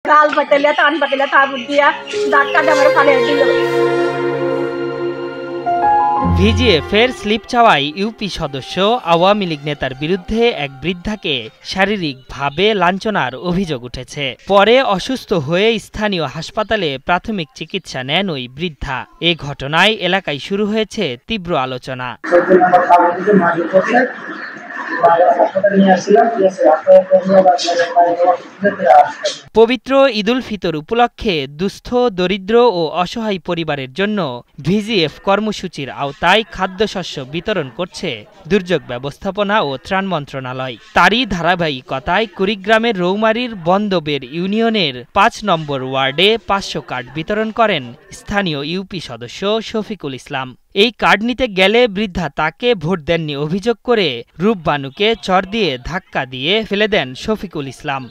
গাল পাতালে টান পাতালে তাবুত দিয়া ধাক্কা দিয়ে আমার ফালে দিল। ভিজিএফের স্লিপ চাওয়ায় ইউপি সদস্য আওয়ামী লীগ নেতার বিরুদ্ধে এক বৃদ্ধাকে শারীরিকভাবে লাঞ্ছনার অভিযোগ উঠেছে। পরে অসুস্থ হয়ে স্থানীয় হাসপাতালে প্রাথমিক চিকিৎসা নেন ওই বৃদ্ধা। এ ঘটনায় এলাকায় শুরু হয়েছে তীব্র আলোচনা। পবিত্র ঈদুল ফিতর উপলক্ষে দুস্থ, দরিদ্র ও অসহায় পরিবারের জন্য ভিজিএফ কর্মসূচির আওতায় খাদ্যশস্য বিতরণ করছে দুর্যোগ ব্যবস্থাপনা ও ত্রাণ মন্ত্রণালয়। তারই ধারাবাহিকতায় কুড়িগ্রামের রৌমারীর বন্দবের ইউনিয়নের ৫ নম্বর ওয়ার্ডে ৫০০ কার্ড বিতরণ করেন স্থানীয় ইউপি সদস্য শফিকুল ইসলাম। এই কার্ড নিতে গেলে বৃদ্ধা তাকে ভোট দেননি অভিযোগ করে রূপবানুকে চর দিয়ে ধাক্কা দিয়ে ফেলে দেন শফিকুল ইসলাম।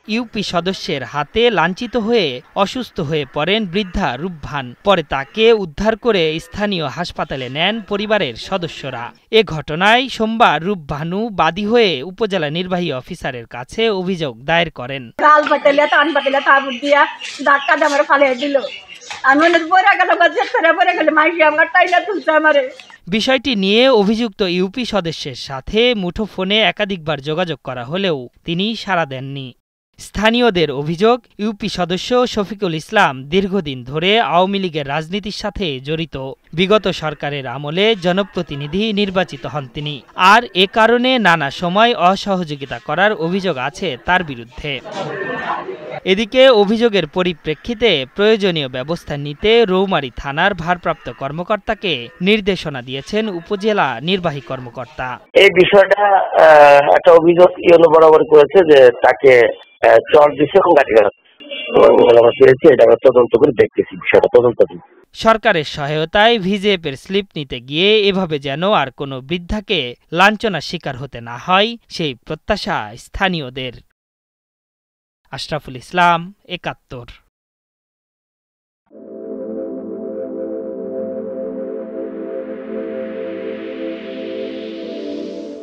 ইউপি সদস্যের হাতে লাঞ্ছিত হয়ে অসুস্থ হয়ে পড়েন বৃদ্ধা রূপবান। পরে তাকে উদ্ধার করে স্থানীয় হাসপাতালে নেন পরিবারের সদস্যরা। এ ঘটনায় সোমবার রূপবানু বাদী হয়ে উপজেলা নির্বাহী অফিসারের কাছে অভিযোগ দায়ের করেন। গাল পাতালে টান পাতালে তাবুত দিয়া ধাক্কা দিয়ে আমার ফালে দিল। আমি পরে গেল বাজে পরে গেলে মাইকি আমার টাইলা তুলছে আমারে। বিষয়টি নিয়ে অভিযুক্ত ইউপি সদস্যের সাথে মুঠোফোনে একাধিকবার যোগাযোগ করা হলেও তিনি সাড়া দেননি। স্থানীয়দের অভিযোগ, ইউপি সদস্য শফিকুল ইসলাম দীর্ঘদিন ধরে আওয়ামী লীগের রাজনীতির সাথে জড়িত। বিগত সরকারের আমলে জনপ্রতিনিধি নির্বাচিত হন তিনি। আর এ কারণে নানা সময় অসহযোগিতা করার অভিযোগ আছে তার বিরুদ্ধে। এদিকে অভিযোগের পরিপ্রেক্ষিতে প্রয়োজনীয় ব্যবস্থা নিতে রৌমারী থানার ভারপ্রাপ্ত কর্মকর্তাকে নির্দেশনা দিয়েছেন উপজেলা নির্বাহী কর্মকর্তা। এই বিষয়টা একটা অভিযোগ ইউনো বরাবর করেছে যে তাকে চর দিচ্ছে এবং গাড়ি তদন্ত করে দেখতেছি বিষয়টা তদন্ত। সরকারের সহায়তায় ভিজিএফের স্লিপ নিতে গিয়ে এভাবে যেন আর কোনো বৃদ্ধাকে লাঞ্ছনার শিকার হতে না হয় সেই প্রত্যাশা স্থানীয়দের। আশরাফুল ইসলাম, ৭১।